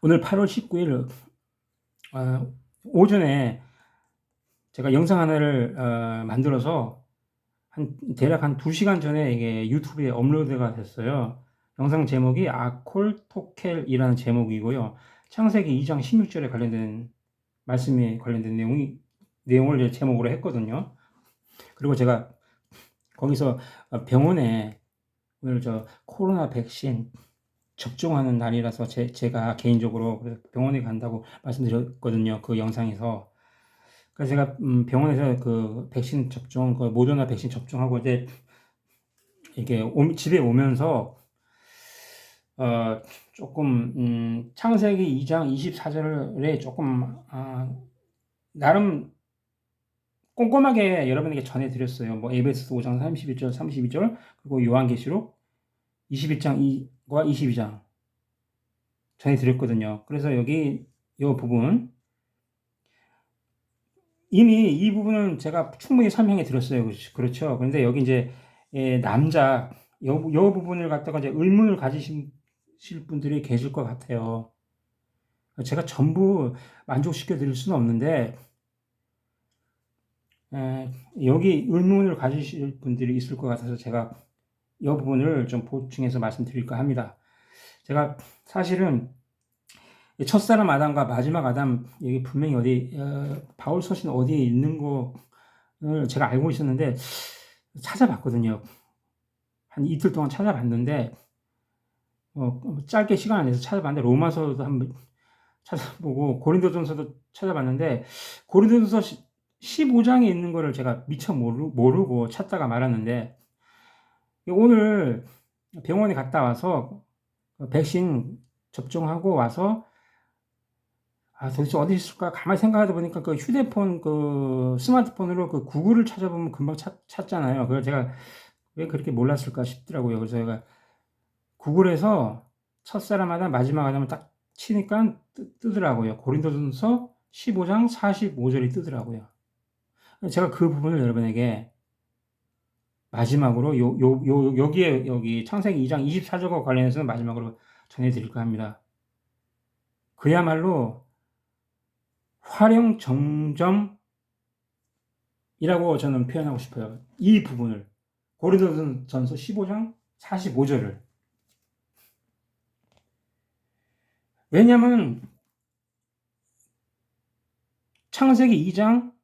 오늘 8월 19일 오전에 제가 영상 하나를 만들어서 대략 한 2시간 전에 이게 유튜브에 업로드가 됐어요. 영상 제목이 아콜토켈이라는 제목이고요. 창세기 2장 16절에 관련된 말씀에 관련된 내용을 이제 제목으로 했거든요. 그리고 제가 거기서 병원에 오늘 코로나 백신 접종하는 날이라서 제가 개인적으로 병원에 간다고 말씀드렸거든요. 그 영상에서. 그래서 제가 병원에서 그 백신 접종, 그 모더나 백신 접종하고 이제 이게 집에 오면서 조금 창세기 2장 24절에 조금 나름 꼼꼼하게 여러분에게 전해드렸어요. 뭐 에베소서 5장 31절, 32절 그리고 요한계시록 21장 2과 22장 전해드렸거든요. 그래서 여기 이 부분 이미 이 부분은 제가 충분히 설명해 드렸어요. 그렇죠. 그런데 여기 이제 남자 요 부분을 갖다가 이제 의문을 가지실 분들이 계실 것 같아요. 제가 전부 만족시켜 드릴 수는 없는데 여기 의문을 가지실 분들이 있을 것 같아서 제가 이 부분을 좀 보충해서 말씀드릴까 합니다. 제가 사실은 첫사람 아담과 마지막 아담 여기 분명히 어디 바울 서신 어디에 있는 거를 제가 알고 있었는데 찾아봤거든요. 한 이틀 동안 찾아봤는데 짧게 시간 내서 찾아봤는데 로마서도 한번 찾아보고 고린도전서도 찾아봤는데 고린도전서 15장에 있는 거를 제가 미처 모르고 찾다가 말았는데 오늘 병원에 갔다 와서 백신 접종하고 와서 도대체 어디 있을까 가만히 생각하다 보니까 그 휴대폰 그 스마트폰으로 그 구글을 찾아보면 금방 찾잖아요. 그래서 제가 왜 그렇게 몰랐을까 싶더라고요. 그래서 제가 구글에서 첫사람마다 마지막 아담을 딱 치니까 뜨더라고요. 고린도전서 15장 45절이 뜨더라고요. 제가 그 부분을 여러분에게 마지막으로 여기 창세기 2장 24절과 관련해서 마지막으로 전해드릴까 합니다. 그야말로 활용정점이라고 저는 표현하고 싶어요. 이 부분을 고린도전서 15장 45절을 왜냐하면 창세기 2장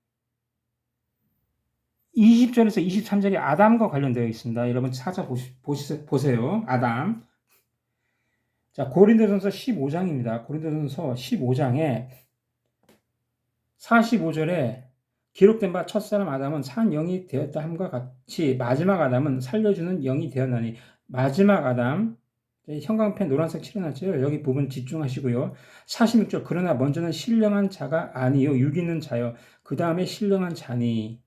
20절에서 23절이 아담과 관련되어 있습니다. 여러분 찾아보세요. 아담. 자, 고린도전서 15장입니다. 고린도전서 15장에 45절에 기록된 바 첫사람 아담은 산 영이 되었다 함과 같이 마지막 아담은 살려주는 영이 되었나니 마지막 아담 형광펜 노란색 칠해놨죠. 여기 부분 집중하시고요. 46절 그러나 먼저는 신령한 자가 아니요 육 있는 자요 그 다음에 신령한 자니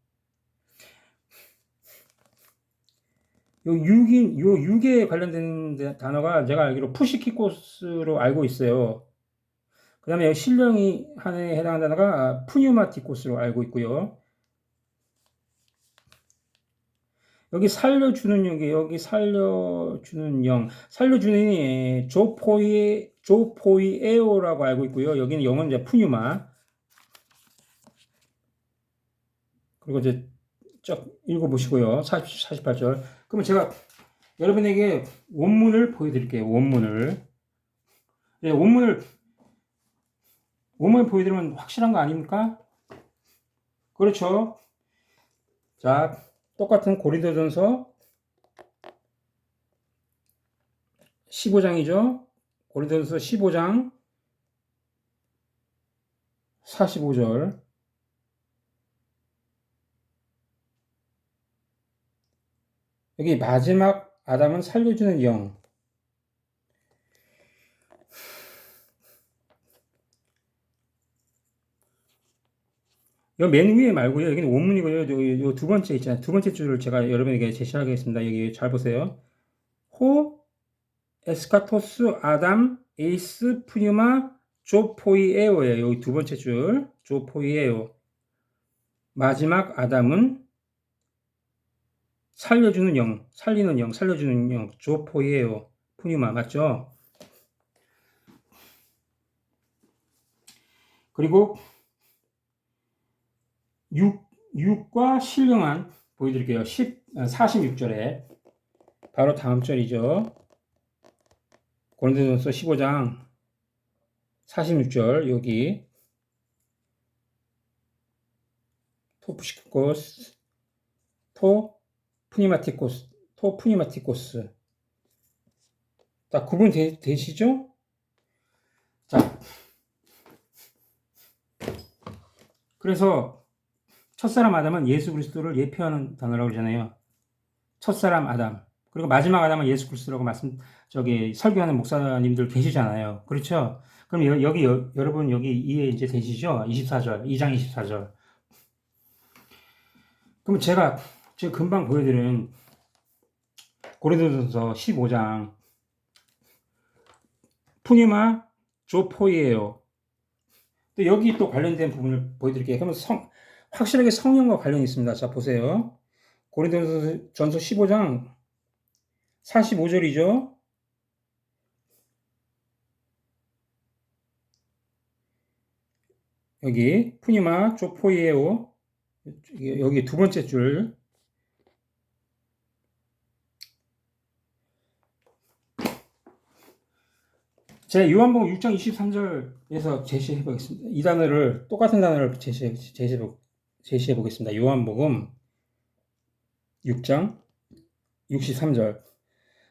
요 육에 관련된 단어가 제가 알기로 푸시키코스로 알고 있어요. 그 다음에 신령이 한에 해당하는 단어가 푸뉴마티코스로 알고 있고요. 여기 살려주는 여기 살려주는 영, 살려주는 조포이에오라고 알고 있고요. 여기는 영은 이제 푸뉴마. 그리고 이제 쭉 읽어보시고요. 48절. 그러면 제가 여러분에게 원문을 보여드릴게요. 원문을. 네, 원문을 보여드리면 확실한 거 아닙니까? 그렇죠. 자, 똑같은 고린도전서 15장이죠. 고린도전서 15장 45절. 여기 마지막 아담은 살려주는 영. 요 맨 위에 말고요. 여기는 원문이고요. 요 두 번째 있잖아요. 두 번째 줄을 제가 여러분에게 제시하겠습니다. 여기 잘 보세요. 호 에스카토스 아담 에이스 푸뉴마 조포이에오예요. 여기 두 번째 줄 조포이에오. 마지막 아담은 살려주는 영, 살려주는 영, 조포이에오, 푸뉴마 맞죠? 그리고 6과 신령한 보여드릴게요. 46절에 바로 다음 절이죠. 고린도전서 15장 46절 여기 토프시코스 토푸니마티코스 딱 구분 되시죠? 자, 그래서 첫사람 아담은 예수 그리스도를 예표하는 단어라고 그러잖아요. 첫사람 아담. 그리고 마지막 아담은 예수 그리스도라고 설교하는 목사님들 계시잖아요. 그렇죠? 그럼 여러분 여기 이해 이제 되시죠? 24절, 2장 24절. 그럼 제가 지금 금방 보여드린 고린도전서 15장 푸니마 조포이에요. 또 여기 또 관련된 부분을 보여드릴게요. 그러면 확실하게 성령과 관련이 있습니다. 자, 보세요. 고린도전서 15장 45절이죠. 여기 푸니마 조포이에요. 여기 두 번째 줄. 제가 요한복음 6장 23절에서 제시해 보겠습니다. 이 단어를 똑같은 단어를 제시해 보겠습니다. 요한복음 6장 63절.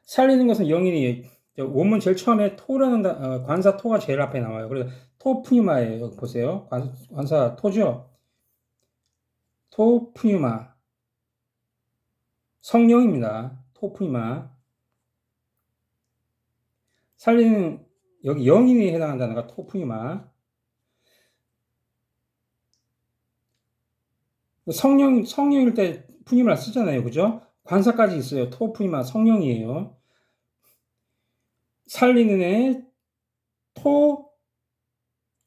살리는 것은 영이니 원문 제일 처음에 토라는 관사 토가 제일 앞에 나와요. 그래서 토푸니마예요. 여기 보세요. 관사 토죠. 토푸니마 성령입니다. 토푸니마 살리는 여기 영인이 해당하는 단어가 토푸니마. 성령일 때 푸니마 쓰잖아요. 그죠? 관사까지 있어요. 토푸니마 성령이에요. 살리는 애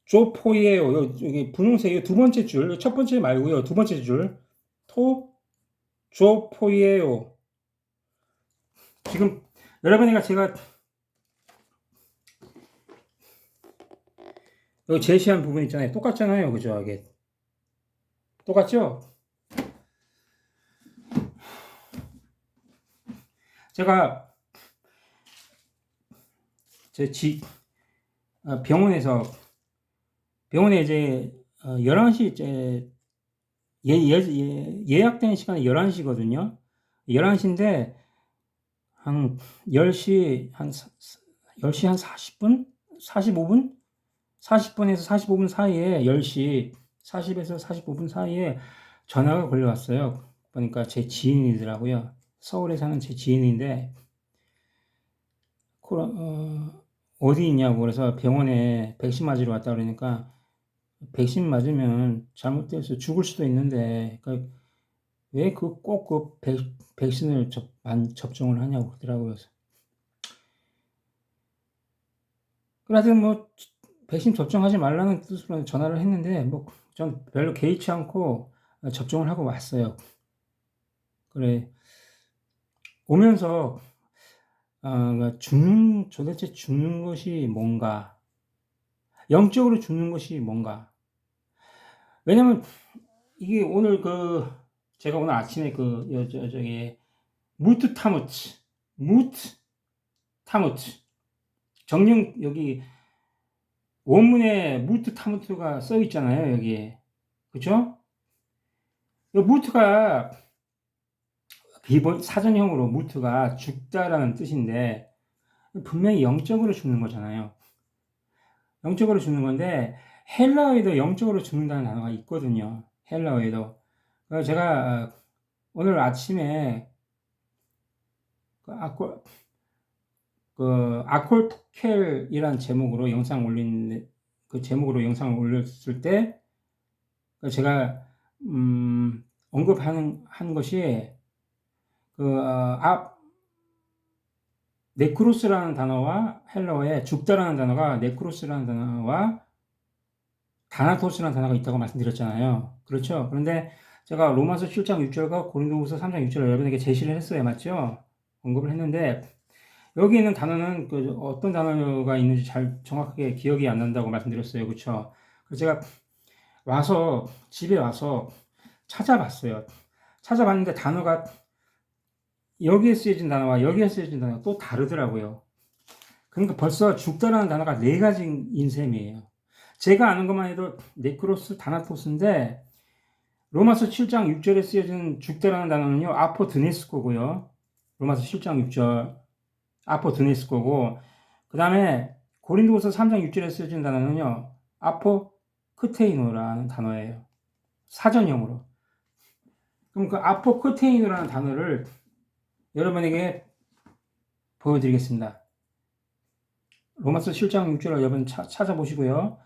조포이에요. 여기 분홍색이 두 번째 줄, 첫 번째 말고요. 두 번째 줄. 조포이에요. 지금 여러분이가 제가 여기 제시한 부분 있잖아요. 똑같잖아요. 그죠? 이게 똑같죠? 제가 병원에 이제 11시 이제 예약된 시간이 11시거든요. 11시인데 한 10시 한 40분? 45분? 40분에서 45분 사이에 10시 40에서 45분 사이에 전화가 걸려왔어요. 보니까 제 지인이더라고요. 서울에 사는 제 지인인데 어디 있냐고 그래서 병원에 백신 맞으러 왔다 그러니까 백신 맞으면 잘못돼서 죽을 수도 있는데 그러니까 왜 꼭 백신을 접종을 하냐고 그러더라고요. 그래서 뭐 백신 접종하지 말라는 뜻으로 전화를 했는데 뭐 전 별로 개의치 않고 접종을 하고 왔어요. 그래 오면서 그러니까 도대체 죽는 것이 뭔가, 영적으로 죽는 것이 뭔가. 왜냐면 이게 오늘 제가 오늘 아침에 저기 무트 타무트 정령 여기 원문에 무트 타무트가 써 있잖아요. 여기에. 그죠? 이 무트가 기본 사전형으로 무트가 죽다라는 뜻인데 분명히 영적으로 죽는 거잖아요. 영적으로 죽는 건데 헬라어에도 영적으로 죽는다는 단어가 있거든요. 헬라어에도. 그래서 제가 오늘 아침에 아콜토켈이란 제목으로 제목으로 영상을 올렸을 때 제가 언급한 것이 네크로스라는 단어와 헬라어에 죽다라는 단어가 네크로스라는 단어와 다나토스라는 단어가 있다고 말씀드렸잖아요. 그렇죠? 그런데 제가 로마서 7장 6절과 고린도후서 3장 6절을 여러분에게 제시를 했어요. 맞죠? 언급을 했는데 여기 있는 단어는 어떤 단어가 있는지 잘 정확하게 기억이 안 난다고 말씀드렸어요. 그렇죠? 그래서 제가 집에 와서 찾아봤어요. 찾아봤는데 단어가 여기에 쓰여진 단어와 여기에 쓰여진 단어가 또 다르더라고요. 그러니까 벌써 죽다라는 단어가 4가지인 셈이에요. 제가 아는 것만 해도 네크로스, 다나토스인데 로마서 7장 6절에 쓰여진 죽다라는 단어는요, 아포드네스코고요. 로마서 7장 6절 아포드네스코고, 그 다음에 고린도후서 3장 6절에 쓰여진 단어는요, 아포크테이노라는 단어예요. 사전형으로. 그럼 그 아포크테이노라는 단어를 여러분에게 보여드리겠습니다. 로마서 7장 6절을 여러분 찾아보시고요.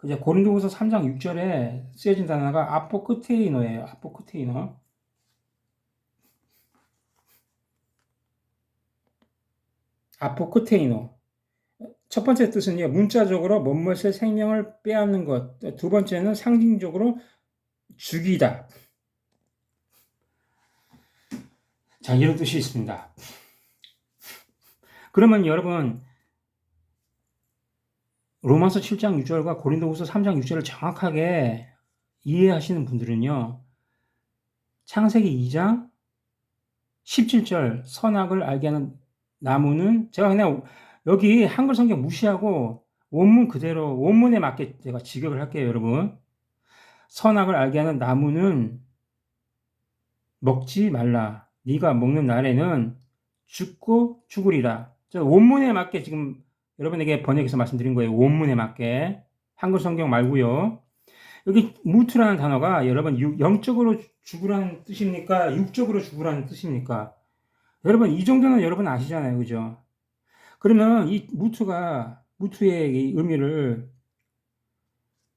이제 고린도후서 3장 6절에 쓰여진 단어가 아포크테이노예요. 아포크테이노. 아포크테이노. 첫 번째 뜻은요, 문자적으로 뭔것의 생명을 빼앗는 것. 두 번째는 상징적으로 죽이다. 자, 이런 뜻이 있습니다. 그러면 여러분, 로마서 7장 6절과 고린도후서 3장 6절을 정확하게 이해하시는 분들은요, 창세기 2장 17절 선악을 알게 하는 나무는, 제가 그냥 여기 한글 성경 무시하고 원문 그대로 원문에 맞게 제가 직역을 할게요, 여러분. 선악을 알게 하는 나무는 먹지 말라. 네가 먹는 날에는 죽고 죽으리라. 저 원문에 맞게 지금 여러분에게 번역해서 말씀드린 거예요. 원문에 맞게. 한글 성경 말고요. 여기 무트라는 단어가 여러분 영적으로 죽으라는 뜻입니까? 육적으로 죽으라는 뜻입니까? 여러분 이 정도는 여러분 아시잖아요. 그죠? 그러면 이 무트의 이 의미를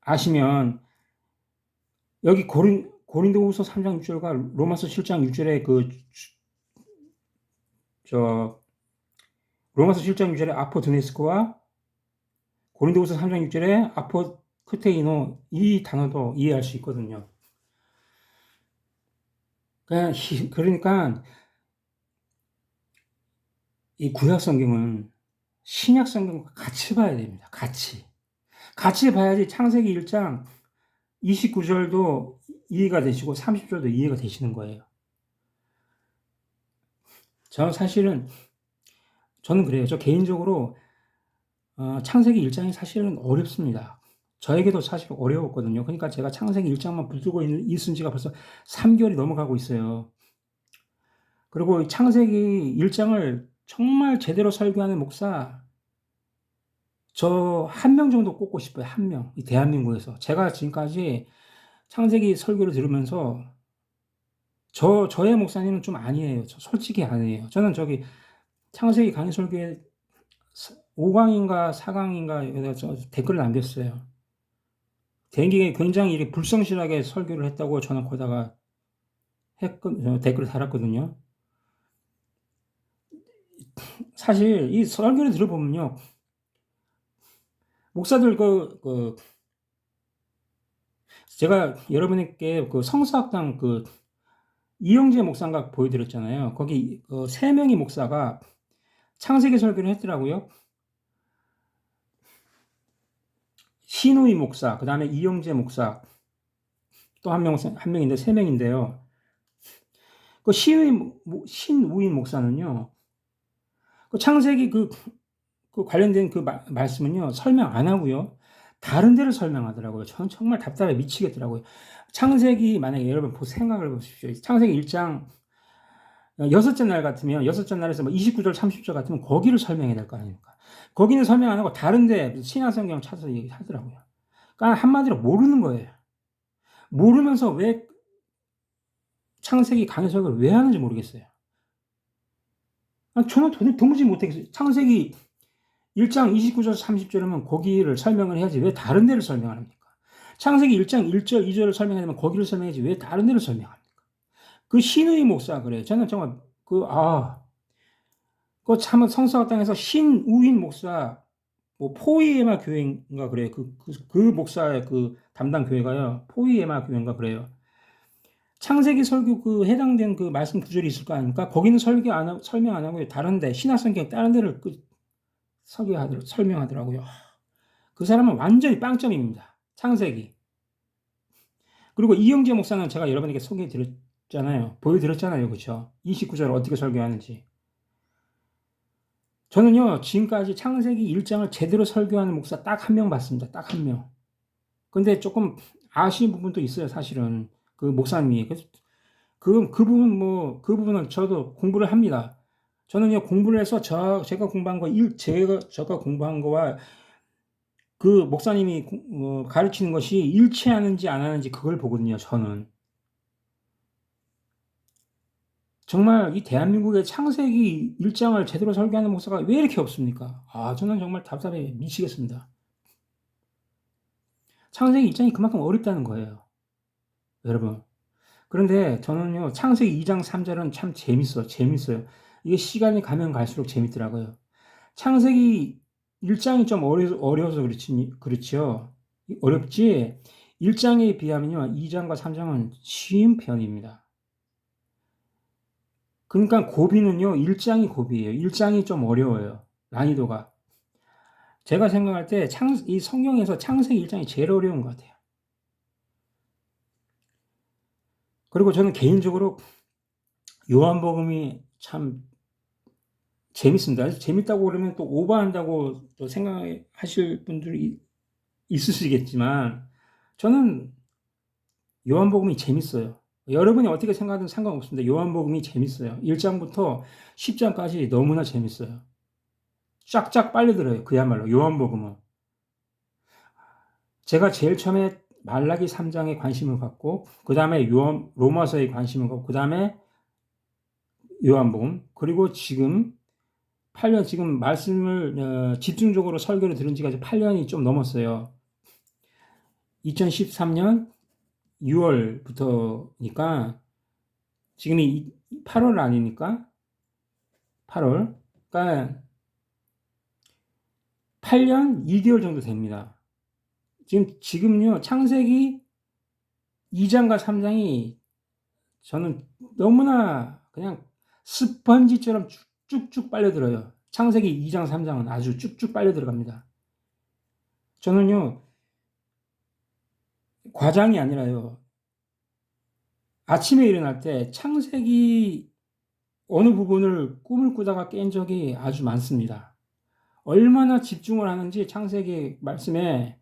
아시면 여기 고린도후서 3장 6절과 로마서 7장 6절에 로마서 7장 6절에 아포드네스코와 고린도후서 3장 6절에 아포크테이노 이 단어도 이해할 수 있거든요. 그러니까 이 구약 성경은 신약 성경과 같이 봐야 됩니다. 같이 봐야지 창세기 1장 29절도 이해가 되시고 30절도 이해가 되시는 거예요. 저는 그래요. 저 개인적으로 창세기 1장이 사실은 어렵습니다. 저에게도 사실 어려웠거든요. 그러니까 제가 창세기 1장만 붙들고 있은 지가 벌써 3개월이 넘어가고 있어요. 그리고 창세기 1장을 정말 제대로 설교하는 목사 저 한 명 정도 꼽고 싶어요. 한 명. 이 대한민국에서. 제가 지금까지 창세기 설교를 들으면서 저의 목사님은 좀 아니에요. 솔직히 아니에요. 저는 저기 창세기 강의 설교에 5강인가 4강인가 저 댓글을 남겼어요. 굉장히 이렇게 불성실하게 설교를 했다고 저는 거기다가 댓글을 달았거든요. 사실 이 설교를 들어보면요. 목사들 제가 여러분에게 성서학당 이영재 목사인가 보여드렸잖아요. 거기 3명의 목사가 창세기 설교를 했더라고요. 신우이 목사, 그 다음에 이영재 목사, 또 한 명인데 3명인데요. 신우이 목사는요, 창세기 관련된 말씀은요, 설명 안 하고요. 다른 데를 설명하더라고요. 저는 정말 답답해 미치겠더라고요. 창세기, 만약에 여러분 생각을 보십시오. 창세기 1장, 여섯째 날 같으면, 여섯째 날에서 29절, 30절 같으면 거기를 설명해야 될 거 아닙니까? 거기는 설명 안 하고 다른데 신약성경 찾아서 얘기하더라고요. 그러니까 한마디로 모르는 거예요. 모르면서 왜 창세기 강의 설교를 왜 하는지 모르겠어요. 저는 도무지 못하겠어요. 창세기 1장 29절 30절이면 거기를 설명을 해야지 왜 다른 데를 설명합니까? 창세기 1장 1절 2절을 설명하려면 거기를 설명해야지 왜 다른 데를 설명합니까? 신의 목사 그래요. 저는 정말 참 성서학당에서 신우인 목사 포이에마 교회인가 그래요. 그 목사의 담당 교회가요. 포이에마 교회인가 그래요. 창세기 설교 해당된 말씀 구절이 있을 거 아닙니까? 거기는 설명 안 하고 다른데 신약성경 다른 데를 설명하더라고요. 그 사람은 완전히 빵점입니다. 창세기. 그리고 이영재 목사는 제가 여러분에게 소개해 드렸잖아요. 보여드렸잖아요. 그렇죠? 29절 어떻게 설교하는지. 저는요, 지금까지 창세기 1장을 제대로 설교하는 목사 딱 한 명 봤습니다. 딱 한 명. 근데 조금 아쉬운 부분도 있어요, 사실은. 그 목사님이. 그 부분은 저도 공부를 합니다. 저는요, 공부를 해서 제가 공부한 거, 제가 공부한 거와 그 목사님이 가르치는 것이 일치하는지 안 하는지 그걸 보거든요, 저는. 정말 이 대한민국의 창세기 1장을 제대로 설교하는 목사가 왜 이렇게 없습니까? 저는 정말 답답해 미치겠습니다. 창세기 1장이 그만큼 어렵다는 거예요, 여러분. 그런데 저는요, 창세기 2장 3절은 참 재밌어요. 이게 시간이 가면 갈수록 재밌더라고요. 창세기 1장이 좀 어려워서 그렇지요. 어렵지, 1장에 비하면요, 2장과 3장은 쉬운 편입니다. 그러니까 고비는요, 1장이 고비예요. 1장이 좀 어려워요. 난이도가. 제가 생각할 때 이 성경에서 창세기 1장이 제일 어려운 것 같아요. 그리고 저는 개인적으로 요한복음이 참 재밌습니다. 재밌다고 그러면 또 오버한다고 또 생각하실 분들이 있으시겠지만, 저는 요한복음이 재밌어요. 여러분이 어떻게 생각하든 상관없습니다. 요한복음이 재밌어요. 1장부터 10장까지 너무나 재밌어요. 쫙쫙 빨려들어요. 그야말로 요한복음은. 제가 제일 처음에 말라기 3장에 관심을 갖고, 그 다음에 로마서에 관심을 갖고, 그 다음에 요한복음, 그리고 지금 8년, 지금 말씀을 집중적으로 설교를 들은 지가 이제 8년이 좀 넘었어요. 2013년 6월부터니까 지금이 8월 아닙니까? 8월. 그러니까 8년 2개월 정도 됩니다. 지금요, 창세기 2장과 3장이 저는 너무나 그냥 스펀지처럼 쭉쭉 빨려들어요. 창세기 2장, 3장은 아주 쭉쭉 빨려 들어갑니다. 저는요, 과장이 아니라요, 아침에 일어날 때 창세기 어느 부분을 꿈을 꾸다가 깬 적이 아주 많습니다. 얼마나 집중을 하는지 창세기 말씀에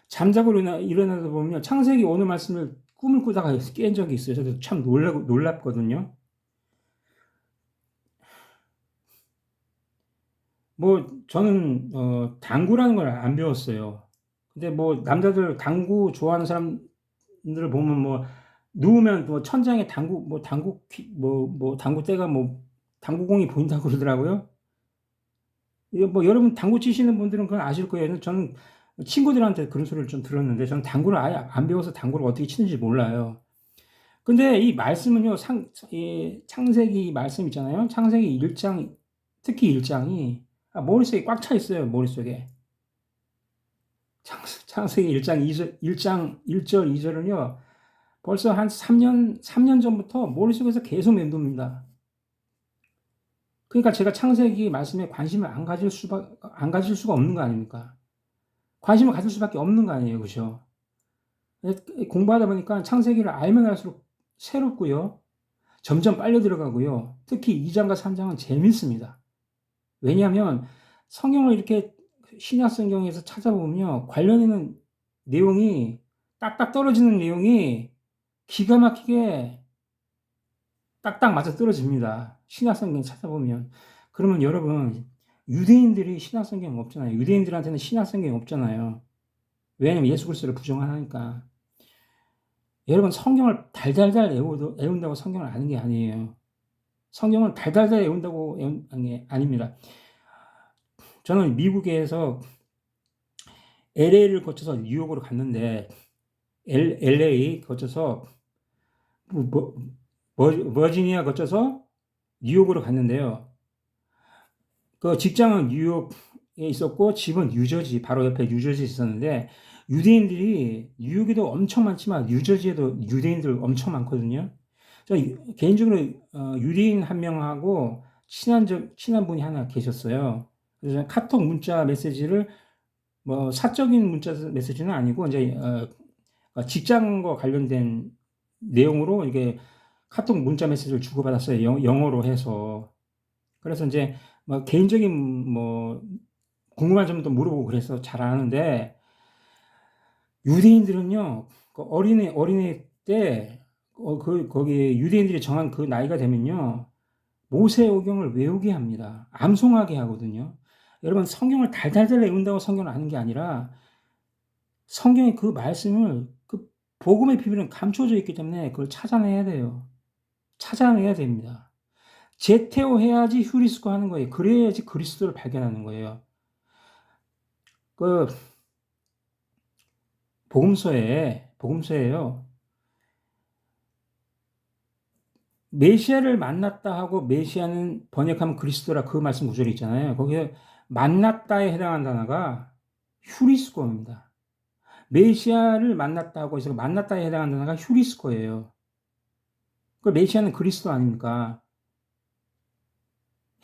잠자고 일어나다 보면 창세기 어느 말씀을 꿈을 꾸다가 깬 적이 있어요. 저도 참 놀랍거든요. 저는 당구라는 걸 안 배웠어요. 근데 남자들 당구 좋아하는 사람들을 보면 누우면 천장에 당구대가 당구공이 보인다고 그러더라고요. 여러분 당구 치시는 분들은 그건 아실 거예요. 저는 친구들한테 그런 소리를 좀 들었는데, 저는 당구를 아예 안 배워서 당구를 어떻게 치는지 몰라요. 근데 이 말씀은요, 이 창세기 말씀 있잖아요. 창세기 1장, 특히 1장이 머릿속에 꽉 차 있어요, 머릿속에. 창세기 1장 1절, 2절은요, 벌써 한 3년 전부터 머릿속에서 계속 맴돕니다. 그러니까 제가 창세기 말씀에 관심을 안 가질 수가 없는 거 아닙니까? 관심을 가질 수밖에 없는 거 아니에요. 그죠? 공부하다 보니까 창세기를 알면 알수록 새롭고요. 점점 빨려 들어가고요. 특히 2장과 3장은 재밌습니다. 왜냐하면 성경을 이렇게 신약 성경에서 찾아보면요, 관련있는 내용이 딱딱 떨어지는 내용이 기가 막히게 딱딱 맞아 떨어집니다. 신약 성경 찾아보면. 그러면 여러분, 유대인들이 신약 성경 없잖아요. 유대인들한테는 신약 성경 없잖아요. 왜냐면 예수 그리스도를 부정하니까. 여러분, 성경을 달달달 애운다고 성경을 아는 게 아니에요. 성경을 달달달 애운다고 애우는 게 아닙니다. 저는 미국에서 LA를 거쳐서 뉴욕으로 갔는데, LA 거쳐서 버지니아 거쳐서 뉴욕으로 갔는데요. 그 직장은 뉴욕에 있었고 집은 뉴저지, 바로 옆에 뉴저지에 있었는데, 유대인들이 뉴욕에도 엄청 많지만 뉴저지에도 유대인들 엄청 많거든요. 저 개인적으로 유대인 한 명하고 친한 분이 하나 계셨어요. 그래서 카톡 문자 메시지를 뭐 사적인 문자 메시지는 아니고 이제 직장과 관련된 내용으로 이게 카톡 문자 메시지를 주고받았어요. 영어로 해서. 그래서 이제 뭐 개인적인 뭐 궁금한 점도 물어보고 그래서 잘 아는데, 유대인들은요, 그 어린이 때, 거기 유대인들이 정한 그 나이가 되면요, 모세오경을 외우게 합니다. 암송하게 하거든요. 여러분, 성경을 달달달 외운다고 성경을 아는 게 아니라, 성경의 그 말씀을, 그 복음의 비밀은 감춰져 있기 때문에 그걸 찾아내야 돼요. 찾아내야 됩니다. 제테오 해야지 휴리스코 하는 거예요. 그래야지 그리스도를 발견하는 거예요. 그 복음서에요. 메시아를 만났다 하고 메시아는 번역하면 그리스도라 그 말씀 구절이 있잖아요. 거기에 만났다에 해당한 단어가 휴리스코입니다. 메시아를 만났다 하고 해서 만났다에 해당한 단어가 휴리스코예요. 그 메시아는 그리스도 아닙니까?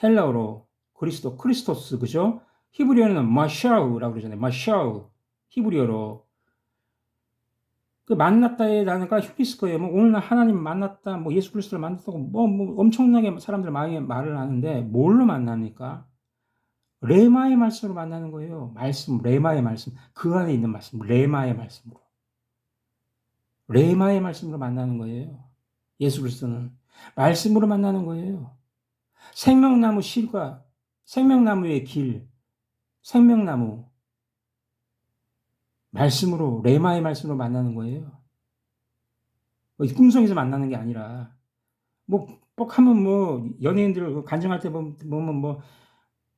헬라어로 그리스도, 크리스토스, 그죠? 히브리어는 마샤우라고 그러잖아요. 마샤우. 히브리어로. 그 만났다의 단어가 휴리스코예요. 뭐 오늘 하나님 만났다, 뭐 예수 그리스도를 만났다고 뭐 엄청나게 사람들 많이 말을 하는데 뭘로 만납니까? 레마의 말씀으로 만나는 거예요. 레마의 말씀. 그 안에 있는 말씀, 레마의 말씀으로. 레마의 말씀으로 만나는 거예요. 예수 그리스도는 말씀으로 만나는 거예요. 생명나무 실과 생명나무의 길, 생명나무 말씀으로 레마의 말씀으로 만나는 거예요. 꿈속에서 만나는 게 아니라 뭐 뻑하면 뭐 연예인들 간증할 때 보면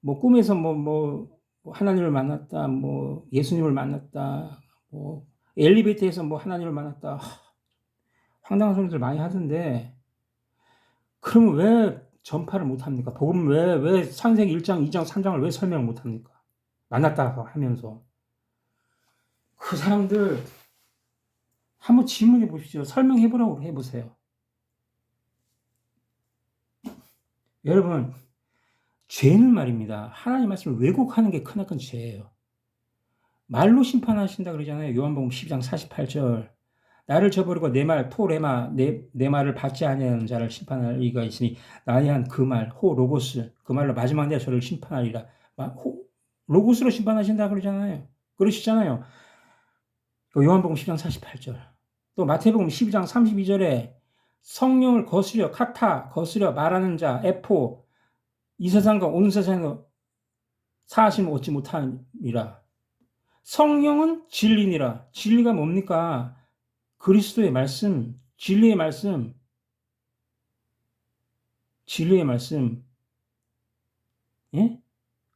뭐 꿈에서 뭐 하나님을 만났다, 뭐 예수님을 만났다, 뭐 엘리베이터에서 뭐 하나님을 만났다, 황당한 소리들 많이 하던데, 그러면 왜 전파를 못 합니까? 복음 왜 창세기 1장, 2장, 3장을 왜 설명을 못 합니까? 만났다 하면서 그 사람들 한번 질문해 보십시오. 설명해 보라고 해보세요. 여러분, 죄는 말입니다. 하나님 말씀을 왜곡하는 게 크나큰 죄예요. 말로 심판하신다 그러잖아요. 요한복음 12장 48절. 나를 저버리고 내 말 토레마 내 말을 받지 아니하는 자를 심판할 이가 있으니 나에 한 그 말 호 로고스 그 말로 마지막 날 저를 심판하리라. 로고스로 심판하신다 그러잖아요. 그러시잖아요. 요한복음 10장 48절. 또 마태복음 12장 32절에 성령을 거스려 말하는 자 에포 이 세상과 온 세상과 사하심을 얻지 못하니라. 성령은 진리니라. 진리가 뭡니까? 그리스도의 말씀, 진리의 말씀, 진리의 말씀. 예?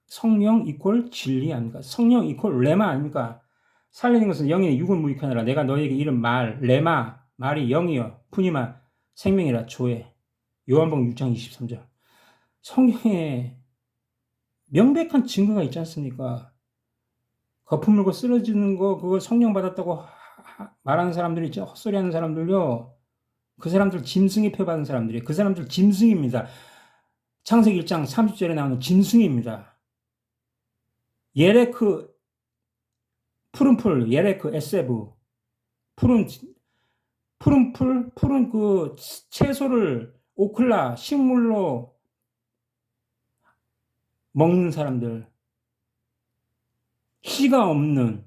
성령 이퀄 진리 아닙니까? 성령 이퀄 레마 아닙니까? 살리는 것은 영이니 육은 무익하느라 내가 너에게 이른 말 레마 말이 영이여 푸니마 생명이라 조에. 요한복음 6장 23절. 성경에 명백한 증거가 있지 않습니까? 거품 물고 쓰러지는 거 그걸 성령 받았다고 말하는 사람들 있죠. 헛소리하는 사람들요. 그 사람들 짐승이 표받은 사람들이에요. 그 사람들 짐승입니다. 창세기 1장 30절에 나오는 짐승입니다. 예레크 푸른 풀 예레크 에세브 푸른 풀 푸른 그 채소를 오클라 식물로 먹는 사람들, 씨가 없는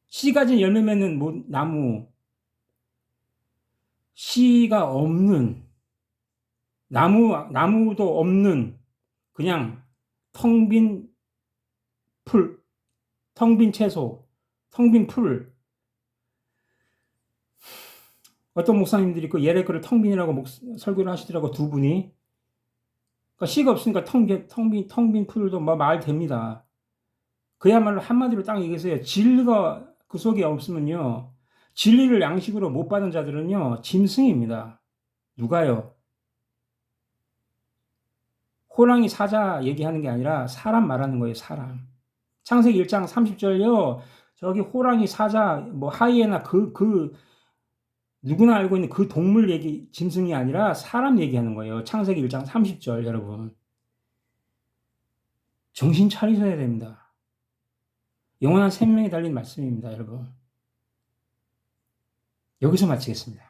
씨 가진 열매 맺는 나무, 씨가 없는 나무도 없는 그냥 텅 빈 풀, 텅 빈 채소, 텅 빈 풀. 어떤 목사님들이 그 예레크를 텅 빈이라고 설교를 하시더라고, 두 분이. 그러니까 씨가 없으니까 텅 빈 풀도 뭐 말 됩니다. 그야말로 한마디로 딱 얘기해서요. 진리가 그 속에 없으면요. 진리를 양식으로 못 받은 자들은요. 짐승입니다. 누가요? 호랑이 사자 얘기하는 게 아니라 사람 말하는 거예요. 사람. 창세기 1장 30절요. 저기 호랑이 사자 뭐 하이에나 누구나 알고 있는 그 동물 얘기 짐승이 아니라 사람 얘기하는 거예요. 창세기 1장 30절 여러분. 정신 차리셔야 됩니다. 영원한 생명이 달린 말씀입니다, 여러분. 여기서 마치겠습니다.